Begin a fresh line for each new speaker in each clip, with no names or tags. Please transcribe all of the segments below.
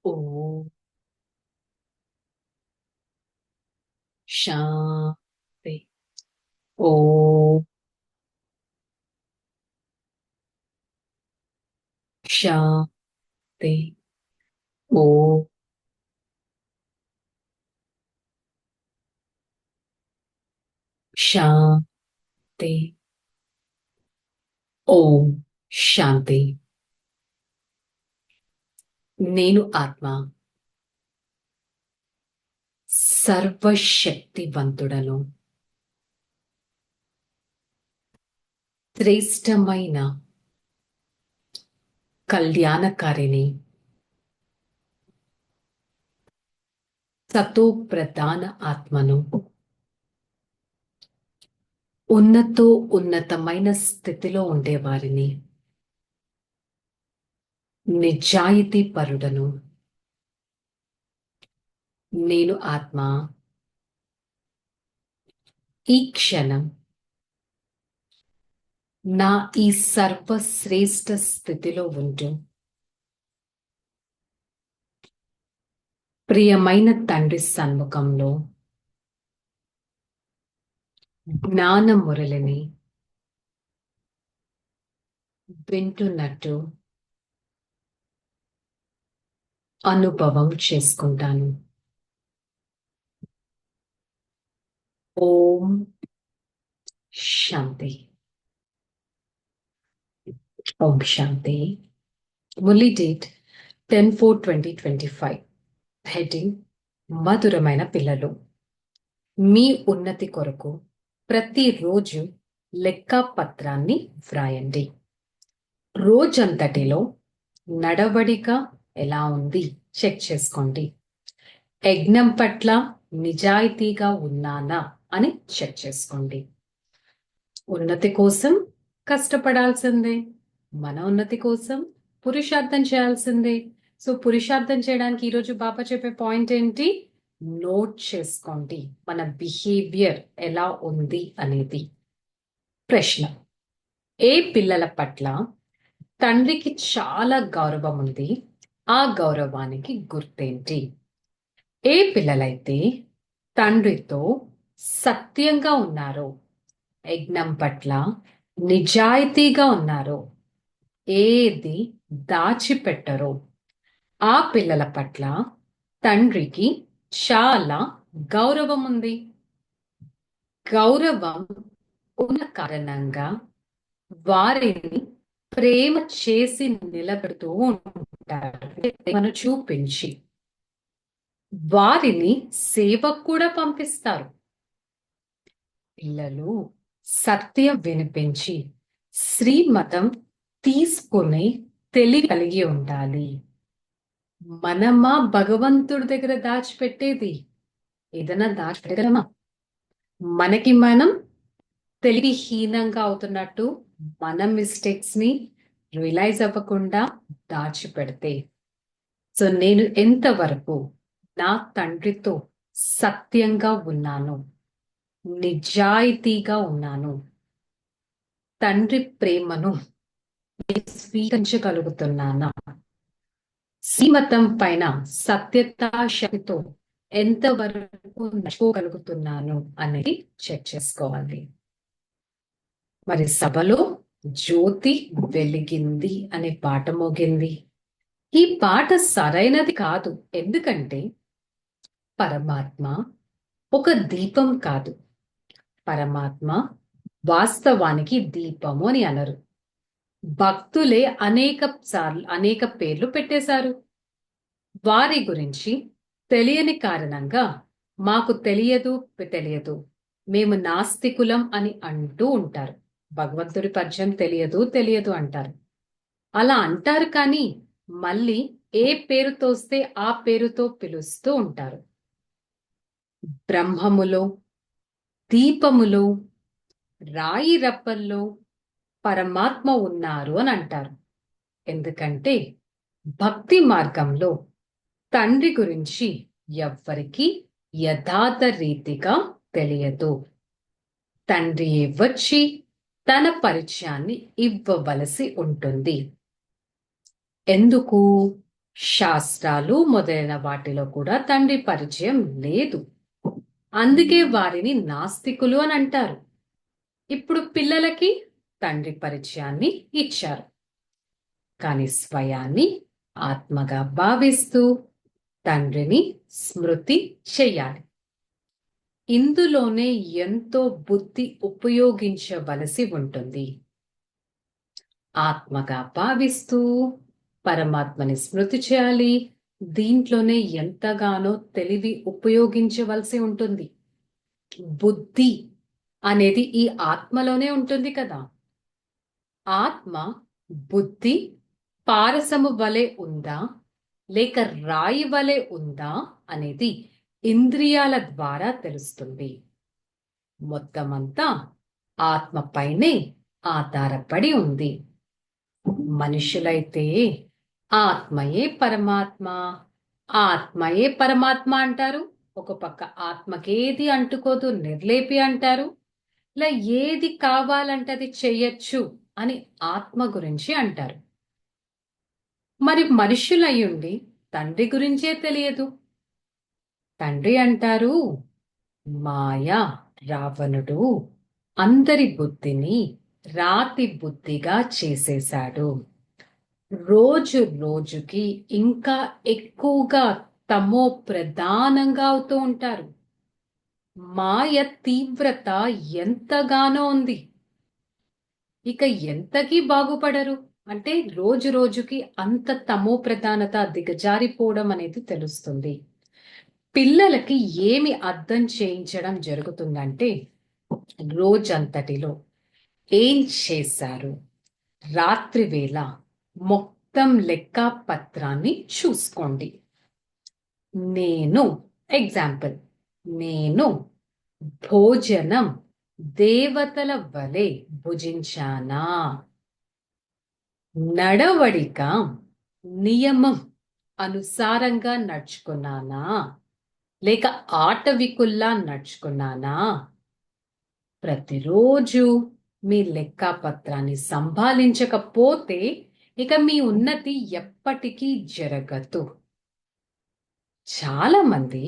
ఓం శాంతి. ఓం శాంతి. ఓం శాంతి. ఓం శాంతి. నేను ఆత్మ సర్వశక్తివంతుడను. శ్రేష్టమైన కళ్యాణకారిని. సతో ప్రధాన ఆత్మను. ఉన్నతమైన స్థితిలో ఉండేవారిని. నిజాయితీ పరుడను. నేను ఆత్మ ఈ క్షణం నా ఈ సర్వశ్రేష్ఠ స్థితిలో ఉంటూ ప్రియమైన తండ్రి సన్ముఖంలో జ్ఞాన మురళిని వింటున్నట్టు అనుభవం చేసుకుంటాను. ఓం శాంతి. ఓం శాంతి. మురళీ డేట్ 10/4/2025. హెడ్డింగ్ మధురమైన పిల్లలు. మీ ఉన్నతి కొరకు ప్రతిరోజు లెక్కపత్రాన్ని వ్రాయండి. రోజంతటిలో నడవడిక ఎలా ఉంది చెక్ చేసుకోండి. యజ్ఞం పట్ల నిజాయితీగా ఉన్నానా అని చెక్ చేసుకోండి. ఉన్నతి కోసం కష్టపడాల్సిందే. మన ఉన్నతి కోసం పురుషార్థం చేయాల్సిందే. సో పురుషార్థం చేయడానికి ఈరోజు బాబా చెప్పే పాయింట్ ఏంటి? నోట్ చేసుకోండి మన బిహేవియర్ ఎలా ఉంది అనేది. ప్రశ్న: ఏ పిల్లల పట్ల తండ్రికి చాలా గౌరవం ఉంది? ఆ గౌరవానికి గుర్తేంటి? ఏ పిల్లలైతే తండ్రితో సత్యంగా ఉన్నారో, యజ్ఞం పట్ల నిజాయితీగా ఉన్నారో, ఏది దాచిపెట్టరో, ఆ పిల్లల పట్ల తండ్రికి చాలా గౌరవం ఉంది. గౌరవం ఉన్న కారణంగా వారిని ప్రేమ చేసి నిలబెడుతూ ఉంటారు. ప్రేమను చూపించి వారిని సేవకు కూడా పంపిస్తారు. పిల్లలు సత్యం వినిపించి శ్రీమతం తీసుకుని తెలివి కలిగి ఉండాలి. మనమా భగవంతుడి దగ్గర దాచిపెట్టేది? ఏదైనా దాచిపెట్టగలమా? మనకి మనం తెలివిహీనంగా అవుతున్నట్టు మన మిస్టేక్స్ ని రియలైజ్ అవ్వకుండా దాచిపెడితే. సో నేను ఎంతవరకు నా తండ్రితో సత్యంగా ఉన్నాను, నిజాయితీగా ఉన్నాను, తండ్రి ప్రేమను స్వీకరించగలుగుతున్నానా, శ్రీమతం పైన సత్యతా శక్తితో ఎంతవరకు నడుచుకోగలుగుతున్నాను అనేది చెక్ చేసుకోవాలి. మరి సభలో జ్యోతి వెలిగింది అనే పాట మోగింది. ఈ పాట సరైనది కాదు. ఎందుకంటే పరమాత్మ ఒక దీపం కాదు. పరమాత్మ వాస్తవానికి దీపము అని అనరు. భక్తులే అనేక పేర్లు పెట్టేశారు. వారి గురించి తెలియని కారణంగా మాకు తెలియదు, మేము నాస్తికులం అని అంటూ ఉంటారు. భగవంతుడి పద్యం తెలియదు అంటారు. అలా అంటారు కానీ మళ్ళీ ఏ పేరుతో వస్తే ఆ పేరుతో పిలుస్తూ ఉంటారు. బ్రహ్మములో, దీపములో, రాయి రప్పల్లో పరమాత్మ ఉన్నారు అని అంటారు. ఎందుకంటే భక్తి మార్గంలో తండ్రి గురించి ఎవ్వరికీ యథార్థ రీతిగా తెలియదు. తండ్రి వచ్చి తన పరిచయాన్ని ఇవ్వవలసి ఉంటుంది. ఎందుకు? శాస్త్రాలు మొదలైన వాటిలో కూడా తండ్రి పరిచయం లేదు. అందుకే వారిని నాస్తికులు అని అంటారు. ఇప్పుడు పిల్లలకి తండ్రి పరిచయాన్ని ఇచ్చారు, కానీ స్వయాన్ని ఆత్మగా భావిస్తూ తండ్రిని స్మృతి చెయ్యాలి. ఇందులోనే ఎంతో బుద్ధి ఉపయోగించవలసి ఉంటుంది. ఆత్మగా భావిస్తూ పరమాత్మని స్మృతి చేయాలి. దీంట్లోనే ఎంతగానో తెలివి ఉపయోగించవలసి ఉంటుంది. బుద్ధి అనేది ఈ ఆత్మలోనే ఉంటుంది కదా. ఆత్మ బుద్ధి పారసము వలె ఉందా లేక రాయి వలె ఉందా అనేది ఇంద్రియాల ద్వారా తెలుస్తుంది. మొత్తమంతా ఆత్మ పైనే ఆధారపడి ఉంది. మనుషులైతే ఆత్మయే పరమాత్మ, ఆత్మయే పరమాత్మ అంటారు. ఒక పక్క ఆత్మకేది అంటుకోదు నిర్లేపి అంటారు. ఇలా ఏది కావాలంటే అది చెయ్యొచ్చు అని ఆత్మ గురించి అంటారు. మరి మనుషులయ్యుండి తండ్రి గురించే తెలియదు. తండ్రి అంటారు, మాయా రావణుడు అందరి బుద్ధిని రాతి బుద్ధిగా చేసేశాడు. రోజు రోజుకి ఇంకా ఎక్కువగా తమో ప్రధానంగా అవుతూ ఉంటారు. మాయ తీవ్రత ఎంతగానో ఉంది. ఇక ఎంతకీ బాగుపడరు. అంటే రోజు రోజుకి అంత తమో ప్రధానత దిగజారిపోవడం అనేది తెలుస్తుంది. పిల్లలకి ఏమి అర్థం చేయించడం జరుగుతుందంటే, రోజంతటిలో ఏం చేశారు, రాత్రి వేళ మొత్తం లెక్క పత్రాన్ని చూసుకోండి. ఎగ్జాంపుల్, నేను భోజనం దేవతల వలె భుజించానా, నడవడిక నియమం అనుసారంగా నడుచుకున్నానా లేక ఆటవికుల్లా నడుచుకున్నానా? ప్రతిరోజు మీ లెక్కాపత్రాన్ని సంభాళించకపోతే ఇక మీ ఉన్నతి ఎప్పటికీ జరగదు. చాలా మంది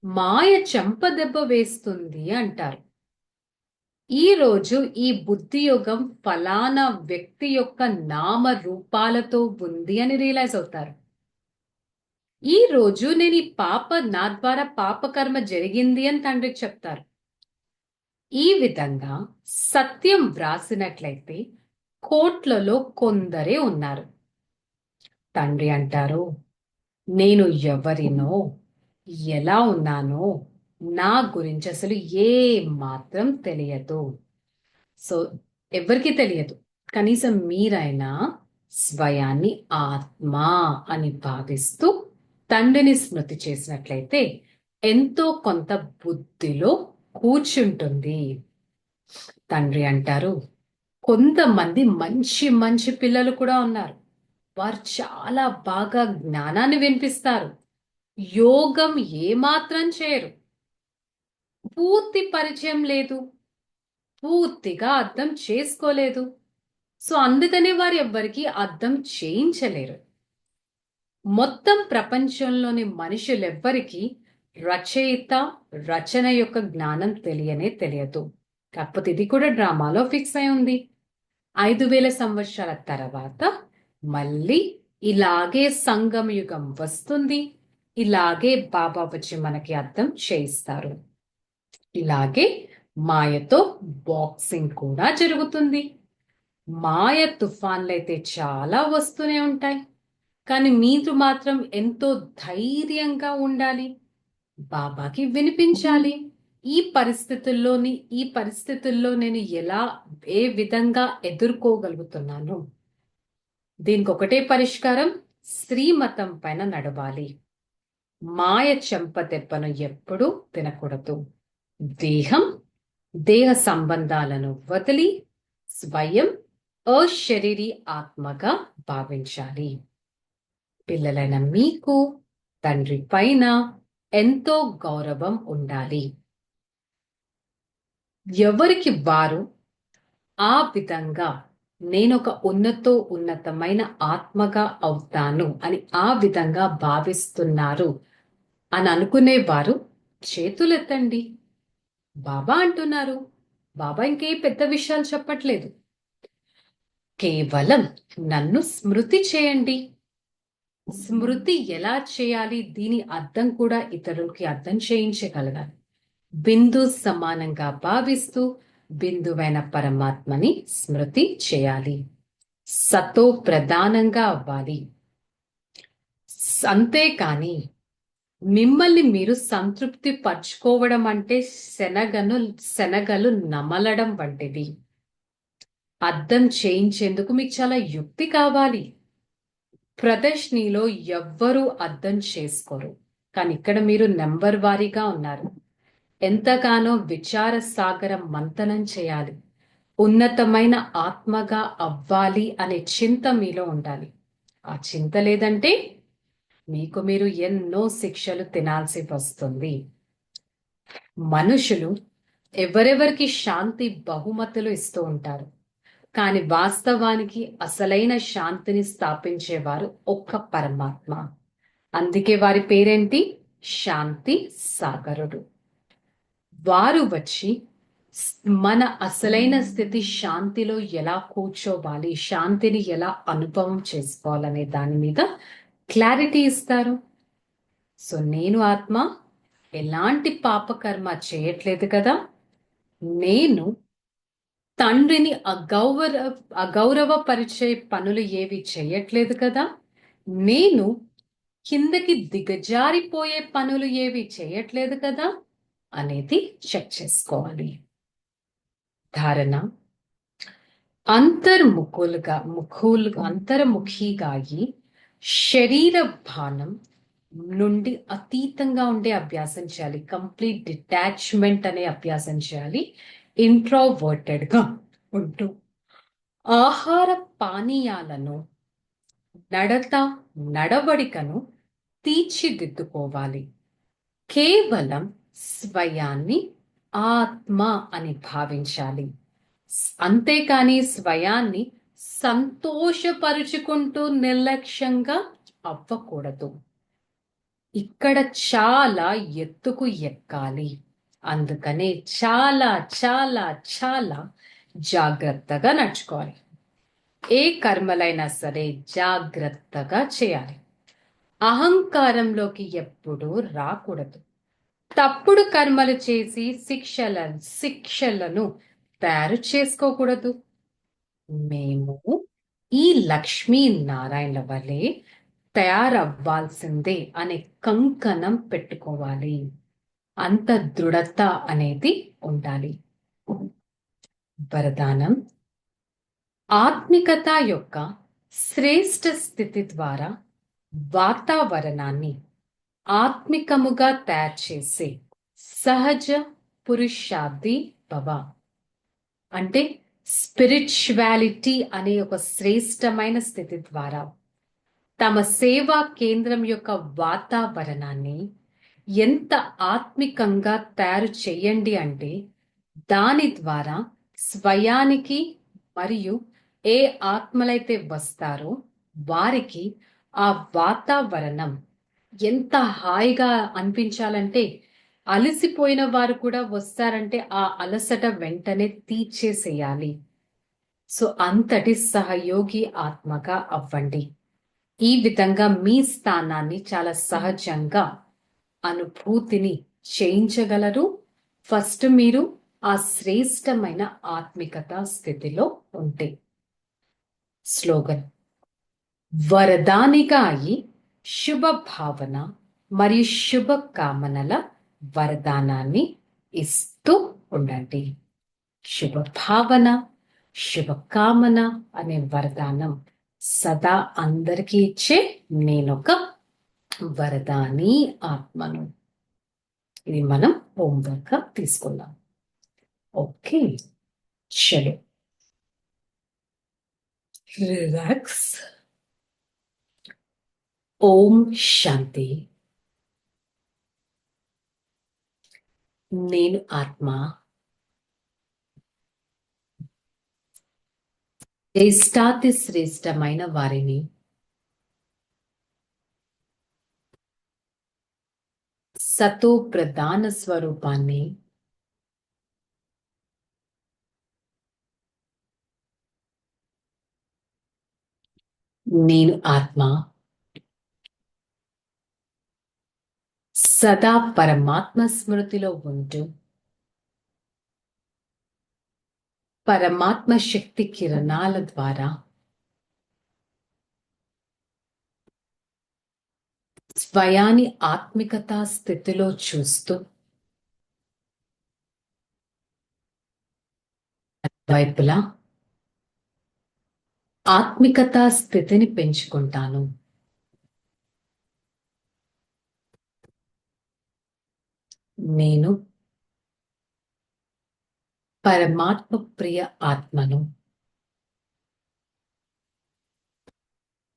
మాయ చెంపదెబ్బ వేస్తుంది అంటారు. ఈ రోజు ఈ బుద్ధియోగం ఫలానా వ్యక్తి యొక్క నామ రూపాలతో ఉంది అని రియలైజ్ అవుతారు. ఈ రోజు నేను ఈ నా ద్వారా పాపకర్మ జరిగింది అని తండ్రికి చెప్తారు. ఈ విధంగా సత్యం వ్రాసినట్లయితే కోట్లలో కొందరే ఉన్నారు. తండ్రి అంటారు, నేను ఎవరినో ఎలా ఉన్నానో నా గురించి అసలు ఏ మాత్రం తెలియదు. సో ఎవరికి తెలియదు. కనీసం మీరైనా స్వయాన్ని ఆత్మ అని భావిస్తూ తండ్రిని స్మృతి చేసినట్లయితే ఎంతో కొంత బుద్ధిలో కూర్చుంటుంది. తండ్రి అంటారు, కొంతమంది మంచి మంచి పిల్లలు కూడా ఉన్నారు. వారు చాలా బాగా జ్ఞానాన్ని వినిపిస్తారు. యోగం ఏమాత్రం చేయరు. పూర్తి పరిచయం లేదు, పూర్తిగా అర్థం చేసుకోలేదు. సో అందుకనే వారు ఎవ్వరికి అర్థం చేయించలేరు. మొత్తం ప్రపంచంలోని మనుషులెవ్వరికి రచయిత రచన యొక్క జ్ఞానం తెలియదు. కాకపోతే ఇది కూడా డ్రామాలో ఫిక్స్ అయి ఉంది. 5000 సంవత్సరాల తర్వాత మళ్ళీ ఇలాగే సంగమ యుగం వస్తుంది. ఇలాగే బాబా వచ్చి మనకి అర్థం చేయిస్తారు. ఇలాగే మాయతో బాక్సింగ్ కూడా జరుగుతుంది. మాయ తుఫాన్లైతే చాలా వస్తూనే ఉంటాయి, కానీ మీరు మాత్రం ఎంతో ధైర్యంగా ఉండాలి. బాబాకి వినిపించాలి. ఈ పరిస్థితుల్లో నేను ఏ విధంగా ఎదుర్కోగలుగుతున్నాను. దీనికి ఒకటే పరిష్కారం, శ్రీమతం పైన నడవాలి. మాయ చెంపదెబ్బను ఎప్పుడూ తినకూడదు. దేహ సంబంధాలను వదిలి స్వయం అశరీరి ఆత్మగా భావించాలి. పిల్లలైన మీకు తండ్రి పైన ఎంతో గౌరవం ఉండాలి. ఎవరికి వారు ఆ విధంగా నేను ఒక ఉన్నతమైన ఆత్మగా అవుతాను అని ఆ విధంగా భావిస్తున్నారు అని అనుకునేవారు చేతులెత్తండి. బాబా అంటున్నారు. బాబా ఇంకే పెద్ద విషయాలు చెప్పట్లేదు. కేవలం నన్ను స్మృతి చేయండి. స్మృతి ఎలా చేయాలి, దీని అర్థం కూడా ఇతరులకి అర్థం చేయించగలగాలి. బిందు సమానంగా భావిస్తూ బిందువైన పరమాత్మని స్మృతి చేయాలి. సతో ప్రధానంగా అవ్వాలి. అంతేకాని మిమ్మల్ని మీరు సంతృప్తి పరుచుకోవడం అంటే శనగలు నమలడం వంటిది. అర్థం చేయించేందుకు మీకు చాలా యుక్తి కావాలి. ప్రదర్శనలో ఎవ్వరూ అర్థం చేసుకోరు. కానీ ఇక్కడ మీరు నెంబర్ వారీగా ఉన్నారు. ఎంతగానో విచార సాగరం మంతనం చేయాలి. ఉన్నతమైన ఆత్మగా అవ్వాలి అనే చింత మీలో ఉండాలి. ఆ చింత లేదంటే మీకు మీరు ఎన్నో శిక్షలు తినాల్సి వస్తుంది. మనుషులు ఎవరెవరికి శాంతి బహుమతులు ఇస్తూ ఉంటారు. కానీ వాస్తవానికి అసలైన శాంతిని స్థాపించేవారు ఒక్క పరమాత్మ. అందుకే వారి పేరేంటి? శాంతి సాగరుడు. వారు వచ్చి మన అసలైన స్థితి శాంతిలో ఎలా కూర్చోవాలి, శాంతిని ఎలా అనుభవం చేసుకోవాలనే దాని మీద క్లారిటీ ఇస్తారు. సో నేను ఆత్మ ఎలాంటి పాపకర్మ చేయట్లేదు కదా, నేను తండ్రిని అగౌరవపరిచే పనులు ఏవి చేయట్లేదు కదా, నేను కిందకి దిగజారిపోయే పనులు ఏవి చేయట్లేదు కదా అనేది చెక్ చేసుకోవాలి. ధారణ: అంతర్ముఖిగా అయి శరీర భానం నుండి అతీతంగా ఉండే అభ్యాసం చేయాలి. కంప్లీట్ డిటాచ్మెంట్ అనే అభ్యాసం చేయాలి. ఇంట్రోవర్టెడ్ గా ఉంటూ ఆహార పానీయాలను, నడవడికను తీర్చిదిద్దుకోవాలి. కేవలం స్వయాన్ని ఆత్మ అని భావించాలి. అంతేకాని స్వయాన్ని సంతోషపరుచుకుంటూ నిర్లక్ష్యంగా అవ్వకూడదు. ఇక్కడ చాలా ఎత్తుకు ఎక్కాలి. అందుకనే చాలా చాలా చాలా జాగ్రత్తగా నడుచుకోవాలి. ఏ కర్మలైనా సరే జాగ్రత్తగా చేయాలి. అహంకారంలోకి ఎప్పుడూ రాకూడదు. తప్పుడు కర్మలు చేసి శిక్షలను తయారు చేసుకోకూడదు. మేము ఈ లక్ష్మీ నారాయణల వలె తయారవ్వాల్సిందే అనే కంకణం పెట్టుకోవాలి. అంత దృఢత అనేది ఉండాలి. వరదానం: ఆత్మికత యొక్క శ్రేష్ఠ స్థితి ద్వారా వాతావరణాన్ని ఆత్మికముగా తయారు చేసే సహజ పురుషార్థి భవ. అంటే స్పిరిచువాలిటీ అనే ఒక శ్రేష్టమైన స్థితి ద్వారా తమ సేవా కేంద్రం యొక్క వాతావరణాన్ని ఎంత ఆత్మికంగా తయారు చేయండి అంటే దాని ద్వారా స్వయానికి మరియు ఏ ఆత్మలైతే వస్తారో వారికి ఆ వాతావరణం ఎంత హాయిగా అనిపించాలంటే అలసిపోయిన వారు కూడా వస్తారంటే ఆ అలసట వెంటనే తీర్చేసేయాలి. సో అంతటి సహయోగి ఆత్మగా అవ్వండి. ఈ విధంగా మీ స్థానాన్ని చాలా సహజంగా అనుభూతిని చేయించగలరు. ఫస్ట్ మీరు ఆ శ్రేష్టమైన ఆత్మికత స్థితిలో ఉంటే. స్లోగన్: వరదానిగా అయి శుభ భావన మరియు శుభ కామనల వరదానాన్ని ఇస్తూ ఉండండి. శుభ భావన, శుభకామన అనే వరదానం సదా అందరికీ ఇచ్చే నేనొక వరదాని ఆత్మను. ఇది మనం హోంవర్క్ తీసుకుందాం. ఓకే, చలో రిలాక్స్. ఓం శాంతి. నేను ఆత్మ శ్రేష్టాతి శ్రేష్టమైన వారిని సతో ప్రధాన స్వరూపాన్ని నేను ఆత్మ సదా పరమాత్మ స్మృతిలో ఉంటూ పరమాత్మ శక్తి కిరణాల ద్వారా స్వయాన్ని ఆత్మికతా స్థితిలో చూస్తూ వైపులా ఆత్మికతా స్థితిని పెంచుకుంటాను. నేను పరమాత్మ ప్రియ ఆత్మను.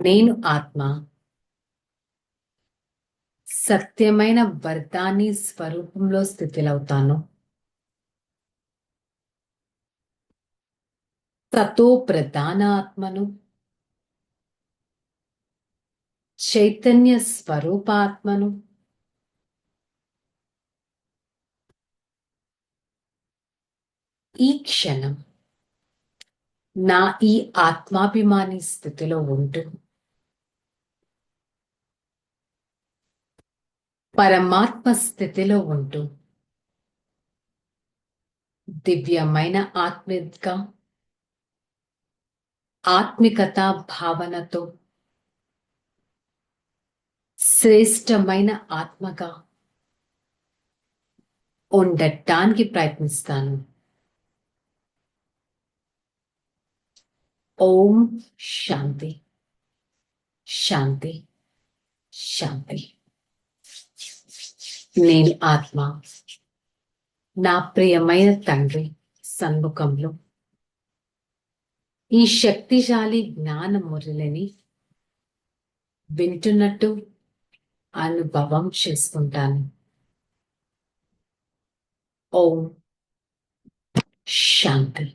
నేను ఆత్మ సత్యమైన వర్ధాన్ని స్వరూపంలో స్థితిలవుతాను. సతో ప్రధాన ఆత్మను, చైతన్య స్వరూపాత్మను, ఈ క్షణం నా ఈ ఆత్మాభిమాని స్థితిలో ఉంటూ పరమాత్మ స్థితిలో ఉంటూ దివ్యమైన ఆత్మిక ఆత్మికతా భావనతో శ్రేష్టమైన ఆత్మగా ఉండటానికి ప్రయత్నిస్తాను. ఓం శాంతి శాంతి శాంతి. నేను ఆత్మ నా ప్రియమైన తండ్రి సన్ముఖంలో ఈ శక్తిశాలి జ్ఞాన మురళిని వింటున్నట్టు అనుభవం చేసుకుంటాను. ఓం శాంతి.